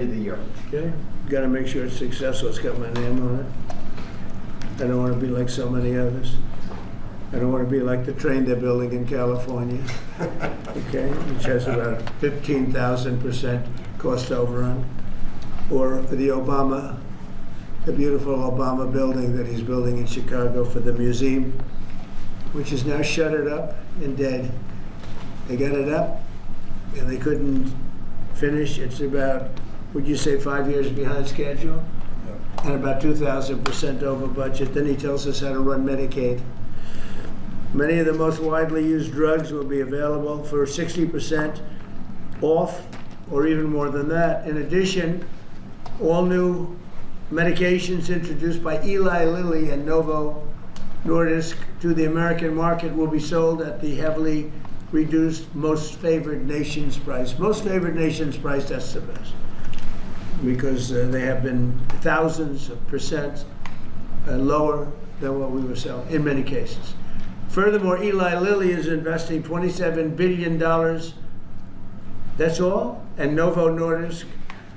of the year. Okay, got to make sure it's successful. It's got my name on it. I don't want to be like so many others. I don't want to be like the train they're building in California, okay, which has about a 15,000% cost overrun, or the beautiful Obama building that he's building in Chicago for the museum, which is now shuttered up and dead. They got it up, and they couldn't finish. It's about, would you say, 5 years behind schedule? Yep. And about 2,000% over budget. Then he tells us how to run Medicaid. Many of the most widely used drugs will be available for 60% off, or even more than that. In addition, all new medications introduced by Eli Lilly and Novo Nordisk to the American market will be sold at the heavily reduced most favored nations price. Most favored nations price, that's the best, because they have been thousands of percent lower than what we were selling in many cases. Furthermore, Eli Lilly is investing $27 billion. That's all? And Novo Nordisk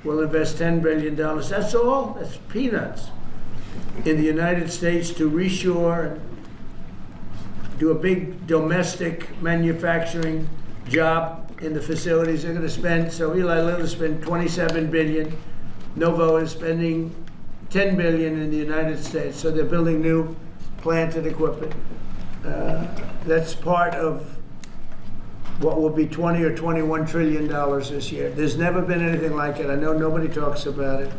will invest $10 billion. That's all? That's peanuts. In the United States to reshore and do a big domestic manufacturing job in the facilities they're going to spend. So Eli Lilly spent $27 billion. Novo is spending $10 billion in the United States. So they're building new plant and equipment. That's part of what will be $20 or $21 trillion this year. There's never been anything like it. I know nobody talks about it,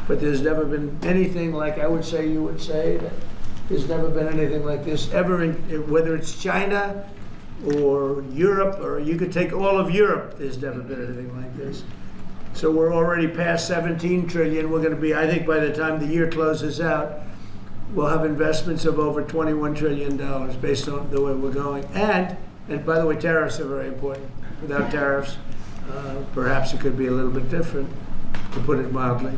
but there's never been anything like, I would say, you would say, that there's never been anything like this ever, whether it's China or Europe, or you could take all of Europe, there's never been anything like this. So we're already past 17 trillion. We're going to be, I think by the time the year closes out, we'll have investments of over $21 trillion based on the way we're going. And by the way, tariffs are very important. Without tariffs, perhaps it could be a little bit different, to put it mildly.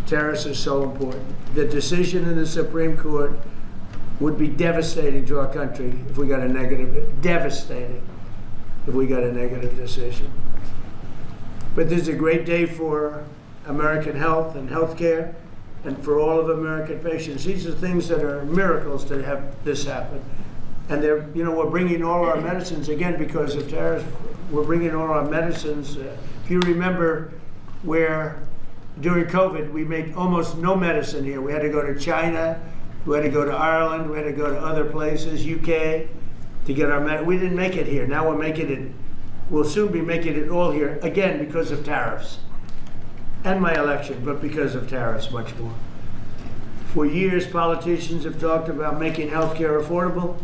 Tariffs are so important. The decision in the Supreme Court would be devastating to our country if we got a negative, devastating if we got a negative decision. But this is a great day for American health and healthcare, and for all of American patients. These are things that are miracles to have this happen. And they're, you know, we're bringing all our medicines, again, because of tariffs, we're bringing all our medicines. If you remember where during COVID, we made almost no medicine here. We had to go to China, we had to go to Ireland, we had to go to other places, UK, to get our medicine. We didn't make it here. Now we're making it, we'll soon be making it all here, again, because of tariffs. And my election, but because of tariffs much more. For years, politicians have talked about making healthcare affordable,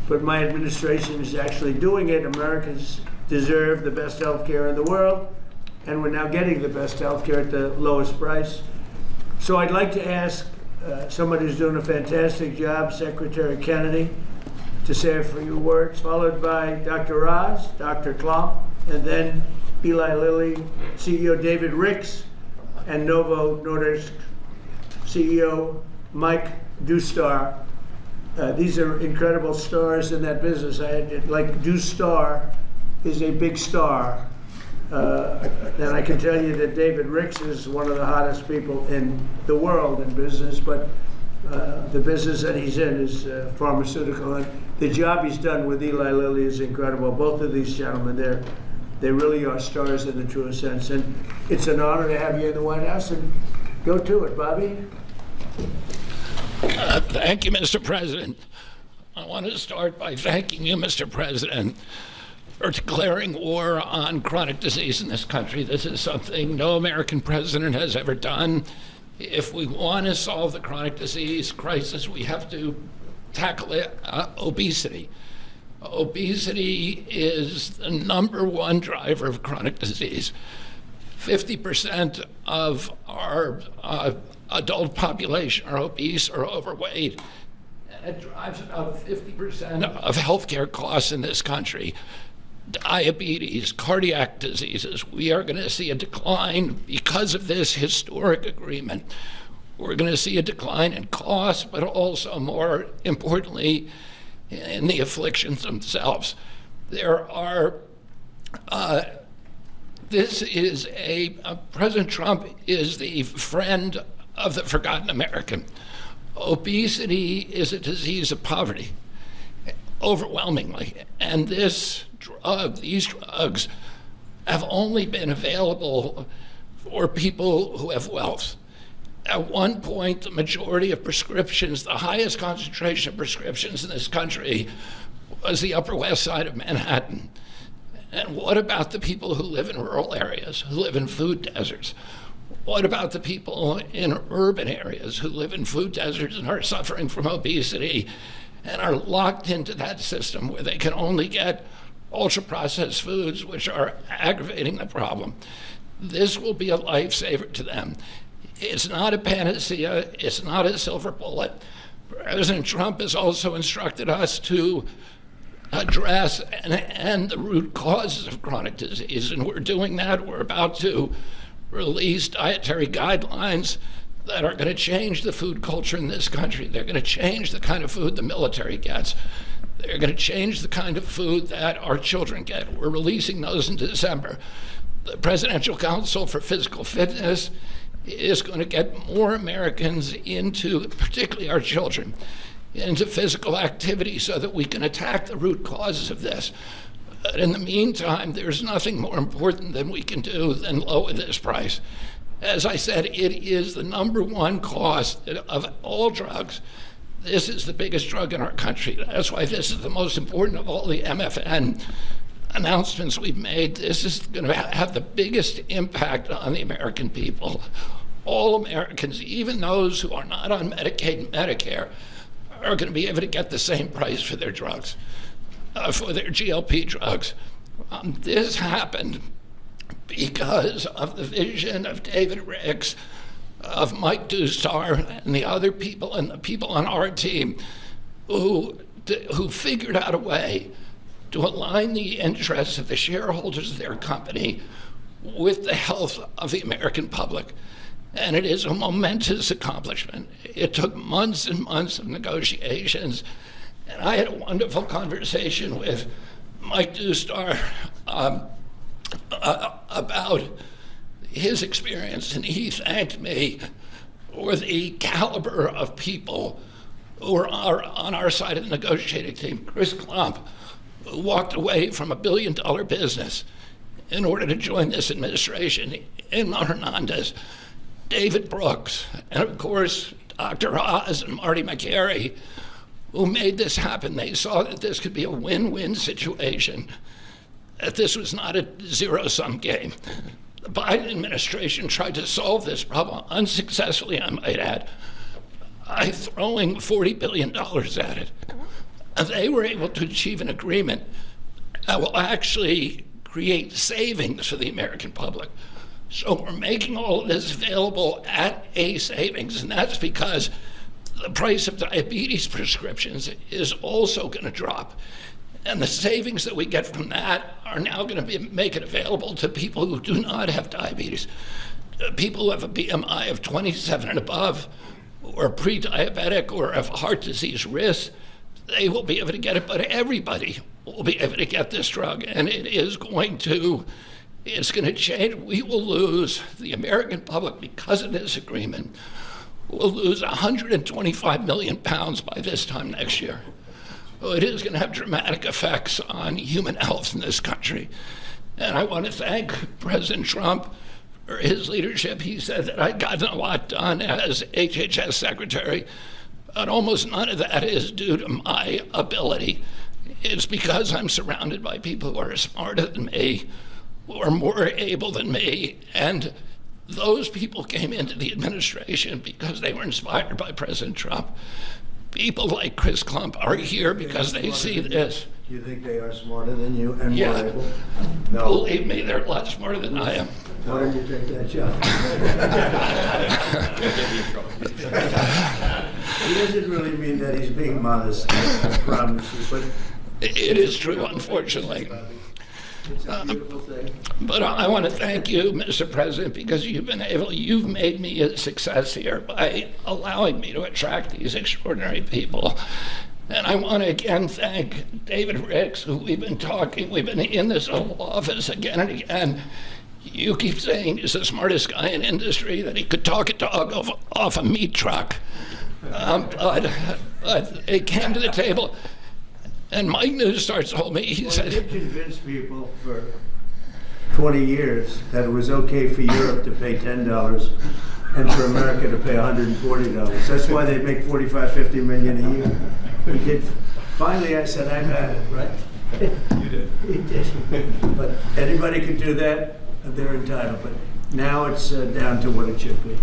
but my administration is actually doing it. Americans deserve the best healthcare in the world, and we're now getting the best healthcare at the lowest price. So I'd like to ask somebody who's doing a fantastic job, Secretary Kennedy, to say a few words, followed by Dr. Oz, Dr. Klomp, and then Eli Lilly, CEO David Ricks, and Novo Nordisk CEO Mike Doustar. These are incredible stars in that business. Like Doustar is a big star. And I can tell you that David Ricks is one of the hottest people in the world in business, but the business that he's in is pharmaceutical. And the job he's done with Eli Lilly is incredible. Both of these gentlemen, they really are stars in the truest sense. And it's an honor to have you in the White House. And go to it, Bobby. Thank you, Mr. President. I want to start by thanking you, Mr. President, for declaring war on chronic disease in this country. This is something no American president has ever done. If we want to solve the chronic disease crisis, we have to tackle it, obesity. Obesity is the #1 driver of chronic disease. 50% of our adult population are obese or overweight, and it drives about 50% of healthcare costs in this country. Diabetes, cardiac diseases, we are going to see a decline because of this historic agreement. We're going to see a decline in costs, but also, more importantly, in the afflictions themselves. There are This is President Trump is the friend of the forgotten American. Obesity is a disease of poverty, overwhelmingly. And these drugs have only been available for people who have wealth. At one point, the majority of prescriptions, the highest concentration of prescriptions in this country, was the Upper West Side of Manhattan. And what about the people who live in rural areas, who live in food deserts? What about the people in urban areas who live in food deserts and are suffering from obesity and are locked into that system where they can only get ultra-processed foods, which are aggravating the problem? This will be a lifesaver to them. It's not a panacea. It's not a silver bullet. President Trump has also instructed us to address and end the root causes of chronic disease, and we're doing that. We're about to release dietary guidelines that are going to change the food culture in this country. They're going to change the kind of food the military gets. They're going to change the kind of food that our children get. We're releasing those in December. The Presidential Council for Physical Fitness is going to get more Americans into, particularly our children, into physical activity so that we can attack the root causes of this. But in the meantime, there's nothing more important than we can do than lower this price. As I said, it is the #1 cost of all drugs. This is the biggest drug in our country. That's why this is the most important of all the MFN announcements we've made. This is going to have the biggest impact on the American people. All Americans, even those who are not on Medicaid and Medicare, are going to be able to get the same price for their drugs, for their GLP drugs. This happened because of the vision of David Ricks, of Mike Dustar, and the other people, and the people on our team who figured out a way to align the interests of the shareholders of their company with the health of the American public. And it is a momentous accomplishment. It took months and months of negotiations. And I had a wonderful conversation with Mike Dustar about his experience, and he thanked me for the caliber of people who are on our side of the negotiating team. Chris Klump, who walked away from $1 billion business in order to join this administration, Emma Hernandez, David Brooks, and of course, Dr. Oz and Marty McCary, who made this happen. They saw that this could be a win-win situation, that this was not a zero-sum game. The Biden administration tried to solve this problem unsuccessfully, I might add, by throwing $40 billion at it. And they were able to achieve an agreement that will actually create savings for the American public. So we're making all of this available at a savings, and that's because the price of diabetes prescriptions is also going to drop. And the savings that we get from that are now going to make it available to people who do not have diabetes, people who have a BMI of 27 and above, or pre-diabetic, or have heart disease risk. They will be able to get it, but everybody will be able to get this drug, and it's going to change. We will lose, the American public, because of this agreement, will lose 125 million pounds by this time next year. So it is going to have dramatic effects on human health in this country. And I want to thank President Trump for his leadership. He said that I'd gotten a lot done as HHS secretary, but almost none of that is due to my ability. It's because I'm surrounded by people who are smarter than me, who are more able than me, and those people came into the administration because they were inspired by President Trump. People like Chris Klump are here because they see this. Do you think they are smarter than you and more able? No. Believe me, they're a lot smarter than I am. Why don't you take that job? He doesn't really mean that he's being modest, I promise you, but it is true, unfortunately. it's a beautiful thing. But I want to thank you, Mr. President, because you've made me a success here by allowing me to attract these extraordinary people. And I want to again thank David Ricks, who we've been in this Oval Office again and again. You keep saying he's the smartest guy in industry, that he could talk a dog off a meat truck. But it came to the table, and Mike Newstart told me, he said... He convinced people for 20 years that it was okay for Europe to pay $10 and for America to pay $140. That's why they make 45, 50 million a year. He did. Finally, I said, I've had it, right? You did. He did. But anybody could do that, they're entitled. But now it's down to what it should be.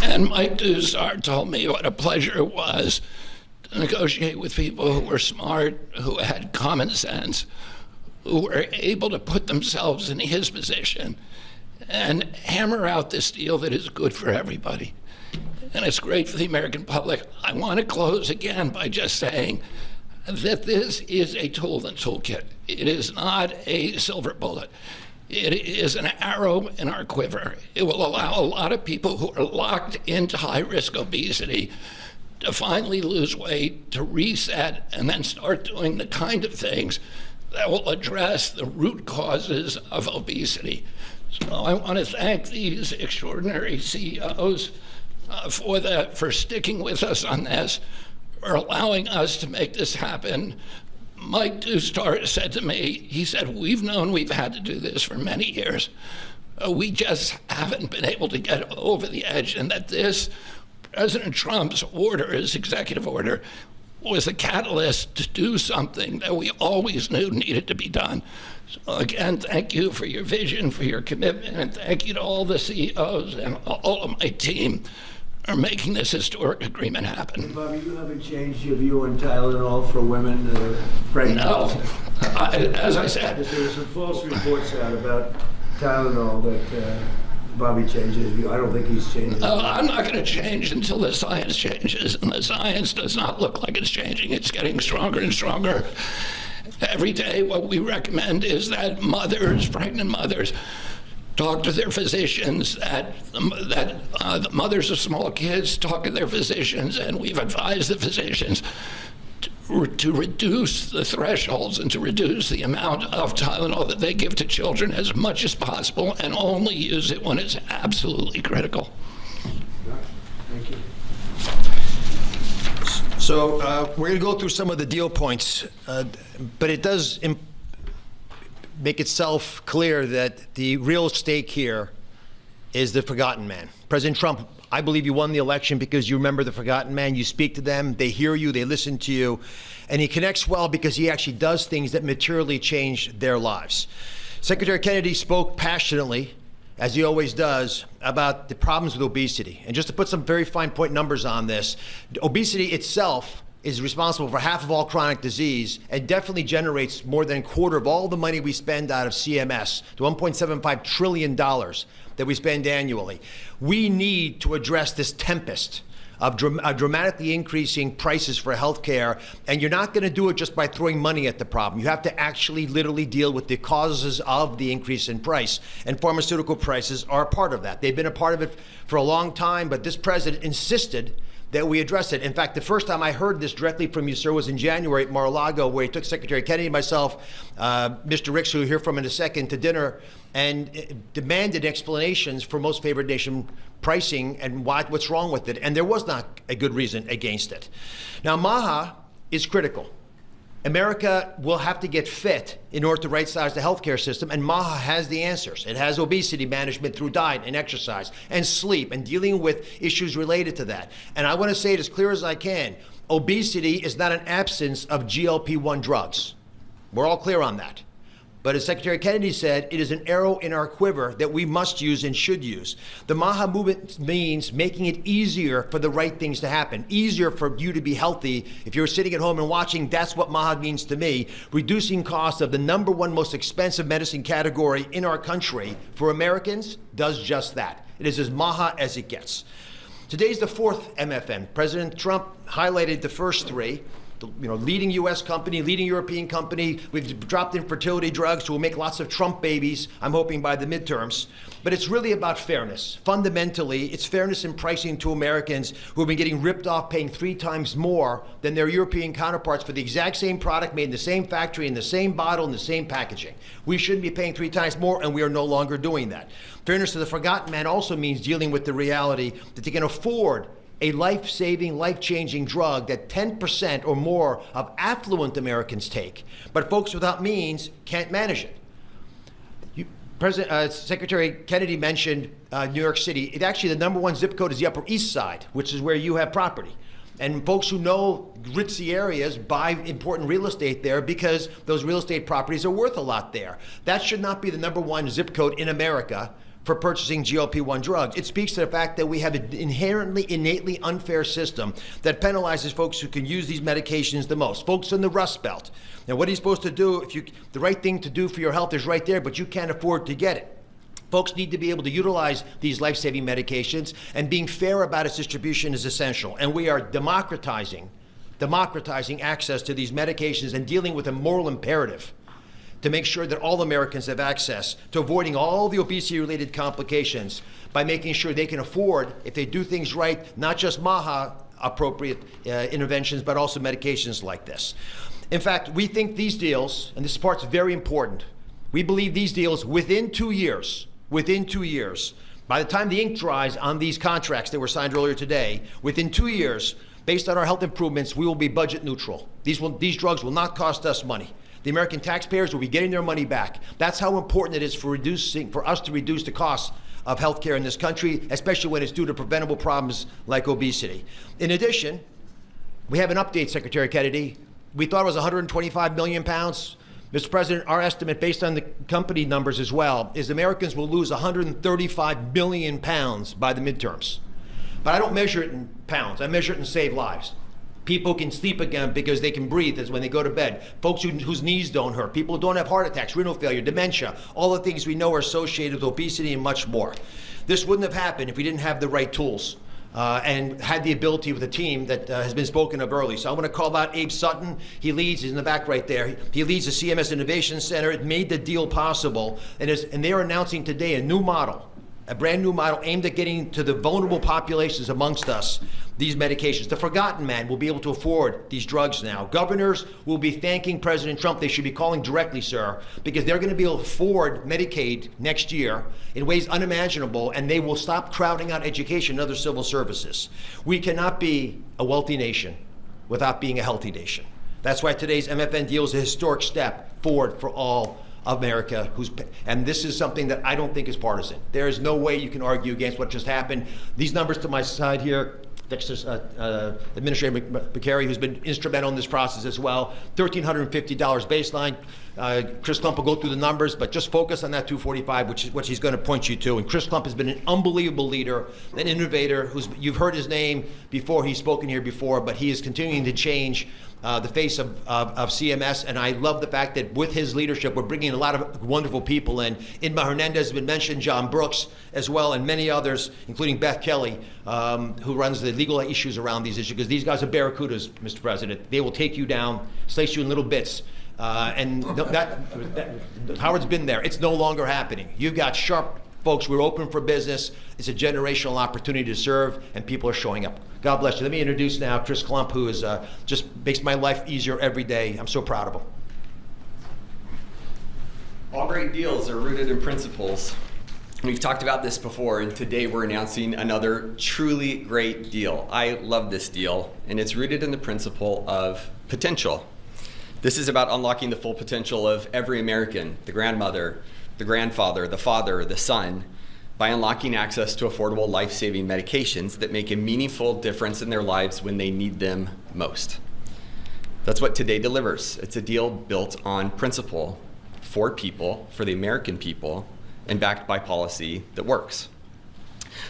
And Mike Newstart told me what a pleasure it was to negotiate with people who were smart, who had common sense, who were able to put themselves in his position and hammer out this deal that is good for everybody. And it's great for the American public. I want to close again by just saying that this is a tool in the toolkit. It is not a silver bullet. It is an arrow in our quiver. It will allow a lot of people who are locked into high-risk obesity to finally lose weight, to reset, and then start doing the kind of things that will address the root causes of obesity. So I want to thank these extraordinary CEOs for sticking with us on this, for allowing us to make this happen. Mike Newstart said to me, he said, we've known we've had to do this for many years. We just haven't been able to get over the edge, and that this President Trump's order, his executive order, was the catalyst to do something that we always knew needed to be done. So again, thank you for your vision, for your commitment, and thank you to all the CEOs and all of my team for making this historic agreement happen. Bobby, you haven't changed your view on Tylenol for women that are pregnant? No. As I said, there were some false reports out about Tylenol that Bobby changed his view. I don't think he's changed. I'm not going to change until the science changes, and the science does not look like it's changing. It's getting stronger and stronger. Every day, what we recommend is that mothers, pregnant mothers, talk to their physicians, that the mothers of small kids talk to their physicians, and we've advised the physicians to reduce the thresholds and to reduce the amount of Tylenol that they give to children as much as possible, and only use it when it's absolutely critical. Thank you. So we're going to go through some of the deal points, but it does make itself clear that the real stake here is the forgotten man. President Trump, I believe you won the election because you remember the forgotten man. You speak to them, they hear you, they listen to you, and he connects well because he actually does things that materially change their lives. Secretary Kennedy spoke passionately, as he always does, about the problems with obesity. And just to put some very fine point numbers on this, obesity itself is responsible for half of all chronic disease and definitely generates more than a quarter of all the money we spend out of CMS, to $1.75 trillion that we spend annually. We need to address this tempest of dramatically increasing prices for healthcare, and you're not going to do it just by throwing money at the problem. You have to actually literally deal with the causes of the increase in price, and pharmaceutical prices are a part of that. They've been a part of it for a long time, but this president insisted that we address it. In fact, the first time I heard this directly from you, sir, was in January at Mar-a-Lago, where he took Secretary Kennedy, myself, Mr. Ricks, who you'll hear from in a second, to dinner, and demanded explanations for most favored nation pricing and what's wrong with it. And there was not a good reason against it. Now, MAHA is critical. America will have to get fit in order to right-size the healthcare system, and MAHA has the answers. It has obesity management through diet and exercise and sleep and dealing with issues related to that. And I want to say it as clear as I can, obesity is not an absence of GLP-1 drugs. We're all clear on that. But as Secretary Kennedy said, it is an arrow in our quiver that we must use and should use. The MAHA movement means making it easier for the right things to happen, easier for you to be healthy. If you're sitting at home and watching, that's what MAHA means to me. Reducing costs of the #1 most expensive medicine category in our country for Americans does just that. It is as MAHA as it gets. Today's the fourth MFN. President Trump highlighted the first three. leading U.S. company, leading European company. We've dropped in fertility drugs, so we'll make lots of Trump babies, I'm hoping, by the midterms. But it's really about fairness. Fundamentally, it's fairness in pricing to Americans who have been getting ripped off, paying 3 times more than their European counterparts for the exact same product made in the same factory, in the same bottle, in the same packaging. We shouldn't be paying 3 times more, and we are no longer doing that. Fairness to the forgotten man also means dealing with the reality that they can afford a life-saving, life-changing drug that 10% or more of affluent Americans take, but folks without means can't manage it. Secretary Kennedy mentioned New York City. The number 1 zip code is the Upper East Side, which is where you have property. And folks who know ritzy areas buy important real estate there because those real estate properties are worth a lot there. That should not be the number 1 zip code in America for purchasing GLP-1 drugs. It speaks to the fact that we have an innately unfair system that penalizes folks who can use these medications the most, folks in the Rust Belt. Now, what are you supposed to do if the right thing to do for your health is right there, but you can't afford to get it? Folks need to be able to utilize these life-saving medications, and being fair about its distribution is essential. And we are democratizing access to these medications and dealing with a moral imperative to make sure that all Americans have access to avoiding all the obesity-related complications by making sure they can afford, if they do things right, not just MAHA-appropriate interventions, but also medications like this. In fact, we think these deals, and this part's very important, we believe these deals within 2 years, by the time the ink dries on these contracts that were signed earlier today, within 2 years, based on our health improvements, we will be budget neutral. These drugs will not cost us money. The American taxpayers will be getting their money back. That's how important it is for us to reduce the cost of healthcare in this country, especially when it's due to preventable problems like obesity. In addition, we have an update, Secretary Kennedy. We thought it was 125 million pounds. Mr. President, our estimate, based on the company numbers as well, is Americans will lose 135 million pounds by the midterms. But I don't measure it in pounds. I measure it in saved lives. People can sleep again because they can breathe as when they go to bed. Folks whose knees don't hurt. People who don't have heart attacks, renal failure, dementia, all the things we know are associated with obesity and much more. This wouldn't have happened if we didn't have the right tools and had the ability with a team that has been spoken of early. So I want to call out Abe Sutton. He's in the back right there. He leads the CMS Innovation Center. It made the deal possible. And they are announcing today a new model, a brand new model aimed at getting to the vulnerable populations amongst us these medications. The forgotten man will be able to afford these drugs now. Governors will be thanking President Trump. They should be calling directly, sir, because they're going to be able to afford Medicaid next year in ways unimaginable, and they will stop crowding out education and other civil services. We cannot be a wealthy nation without being a healthy nation. That's why today's MFN deal is a historic step forward for all America, and this is something that I don't think is partisan. There is no way you can argue against what just happened. These numbers to my side here, Administrator McCary, who's been instrumental in this process as well, $1,350 baseline. Chris Klump will go through the numbers, but just focus on that 245, which is what he's going to point you to. And Chris Klump has been an unbelievable leader, an innovator. You've heard his name before. He's spoken here before, but he is continuing to change the face of CMS, and I love the fact that with his leadership, we're bringing a lot of wonderful people in. Inma Hernandez has been mentioned, John Brooks as well, and many others, including Beth Kelly, who runs the legal issues around these issues, because these guys are barracudas, Mr. President. They will take you down, slice you in little bits. And Howard's been there. It's no longer happening. You've got sharp folks. We're open for business. It's a generational opportunity to serve, and people are showing up. God bless you. Let me introduce now Chris Klump, who is just makes my life easier every day. I'm so proud of him. All great deals are rooted in principles. We've talked about this before, and today we're announcing another truly great deal. I love this deal, and it's rooted in the principle of potential. This is about unlocking the full potential of every American, the grandmother, the grandfather, the father, the son, by unlocking access to affordable life-saving medications that make a meaningful difference in their lives when they need them most. That's what today delivers. It's a deal built on principle, for people, for the American people, and backed by policy that works.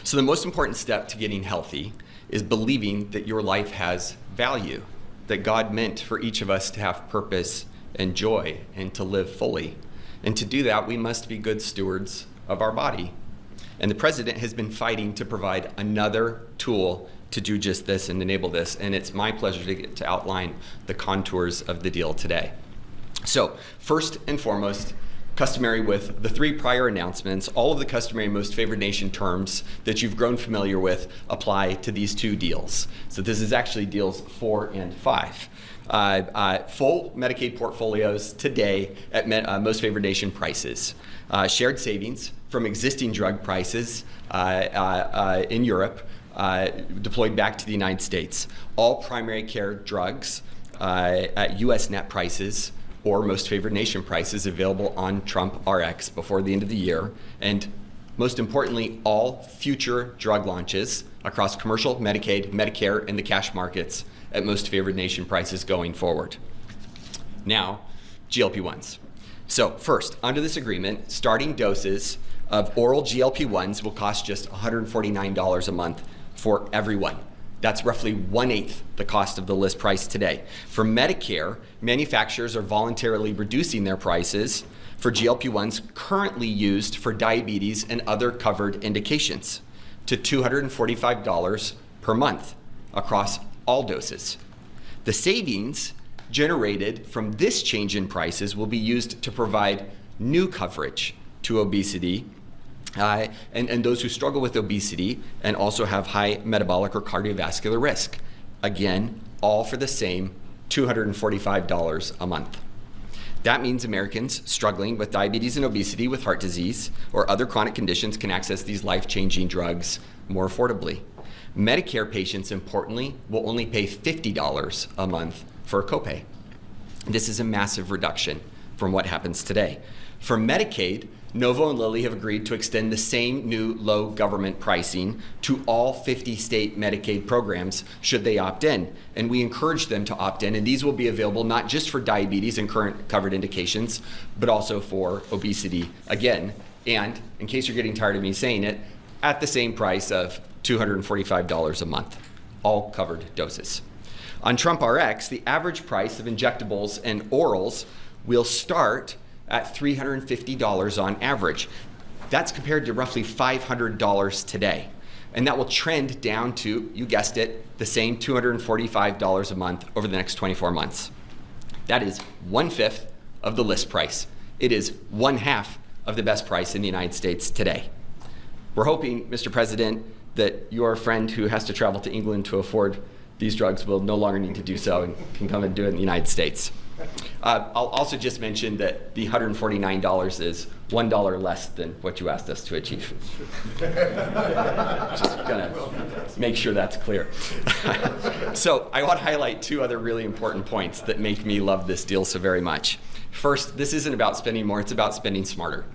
So the most important step to getting healthy is believing that your life has value, that God meant for each of us to have purpose and joy and to live fully. And to do that, we must be good stewards of our body. And the president has been fighting to provide another tool to do just this and enable this. And it's my pleasure to get to outline the contours of the deal today. So first and foremost, customary with the 3 prior announcements, all of the customary most favored nation terms that you've grown familiar with apply to these 2 deals. So this is actually deals 4 and 5. Full Medicaid portfolios today at most favored nation prices. Shared savings from existing drug prices in Europe deployed back to the United States. All primary care drugs at U.S. net prices or most favored nation prices available on Trump Rx before the end of the year. And most importantly, all future drug launches across commercial, Medicaid, Medicare, and the cash markets at most favored nation prices going forward. Now, GLP-1s. So first, under this agreement, starting doses of oral GLP-1s will cost just $149 a month for everyone. That's roughly 1/8 the cost of the list price today. For Medicare, manufacturers are voluntarily reducing their prices for GLP-1s currently used for diabetes and other covered indications to $245 per month across all doses. The savings generated from this change in prices will be used to provide new coverage to obesity and those who struggle with obesity and also have high metabolic or cardiovascular risk. Again, all for the same $245 a month. That means Americans struggling with diabetes and obesity, with heart disease, or other chronic conditions can access these life-changing drugs more affordably. Medicare patients, importantly, will only pay $50 a month for a copay. This is a massive reduction from what happens today. For Medicaid, Novo and Lilly have agreed to extend the same new low government pricing to all 50 state Medicaid programs should they opt in. And we encourage them to opt in, and these will be available not just for diabetes and current covered indications, but also for obesity again. And in case you're getting tired of me saying it, at the same price of $245 a month, all covered doses. On Trump Rx, the average price of injectables and orals will start at $350 on average. That's compared to roughly $500 today. And that will trend down to, you guessed it, the same $245 a month over the next 24 months. That is 1/5 of the list price. It is 1/2 of the best price in the United States today. We're hoping, Mr. President, that your friend who has to travel to England to afford these drugs will no longer need to do so and can come and do it in the United States. I'll also just mention that the $149 is $1 less than what you asked us to achieve. Just gonna make sure that's clear. So I want to highlight 2 other really important points that make me love this deal so very much. First, this isn't about spending more, it's about spending smarter.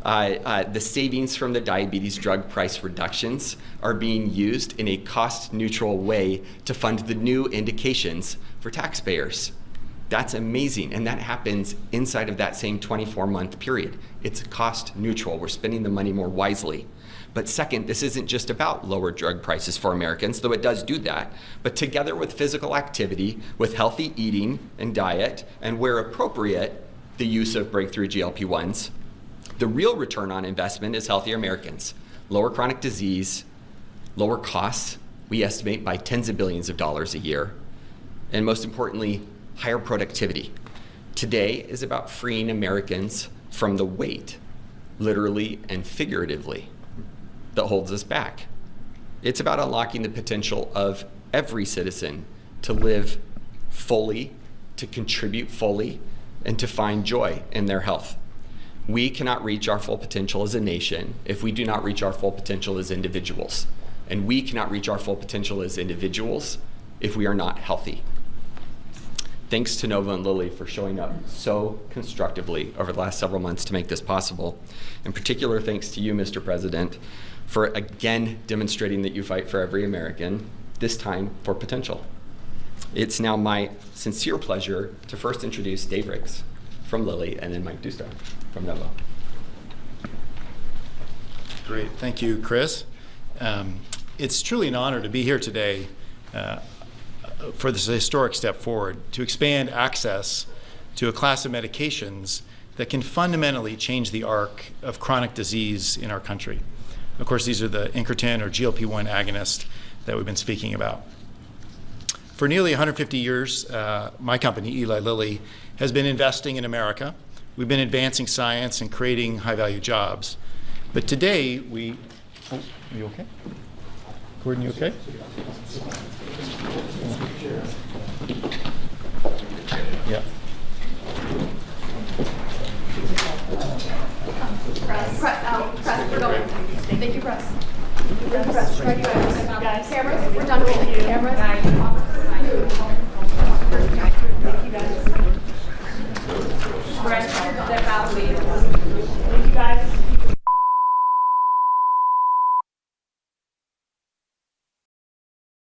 The savings from the diabetes drug price reductions are being used in a cost-neutral way to fund the new indications for taxpayers. That's amazing, and that happens inside of that same 24-month period. It's cost neutral. We're spending the money more wisely. But second, this isn't just about lower drug prices for Americans, though it does do that, but together with physical activity, with healthy eating and diet, and where appropriate, the use of breakthrough GLP-1s, the real return on investment is healthier Americans, lower chronic disease, lower costs, we estimate by tens of billions of dollars a year, and most importantly, higher productivity. Today is about freeing Americans from the weight, literally and figuratively, that holds us back. It's about unlocking the potential of every citizen to live fully, to contribute fully, and to find joy in their health. We cannot reach our full potential as a nation if we do not reach our full potential as individuals. And we cannot reach our full potential as individuals if we are not healthy. Thanks to Novo and Lilly for showing up so constructively over the last several months to make this possible. In particular, thanks to you, Mr. President, for again demonstrating that you fight for every American, this time for potential. It's now my sincere pleasure to first introduce Dave Ricks from Lilly and then Mike Duster from Novo. Great, thank you, Chris. It's truly an honor to be here today for this historic step forward to expand access to a class of medications that can fundamentally change the arc of chronic disease in our country. Of course, these are the incretin or GLP-1 agonists that we've been speaking about. For nearly 150 years, my company, Eli Lilly, has been investing in America. We've been advancing science and creating high-value jobs. But today, oh, are you okay? Gordon, you okay? Yeah. Press, we're going. Thank you, press. Press, right, guys. Cameras, we're done rolling. Cameras. Thank you, guys. Press, step out, please. Thank you, guys.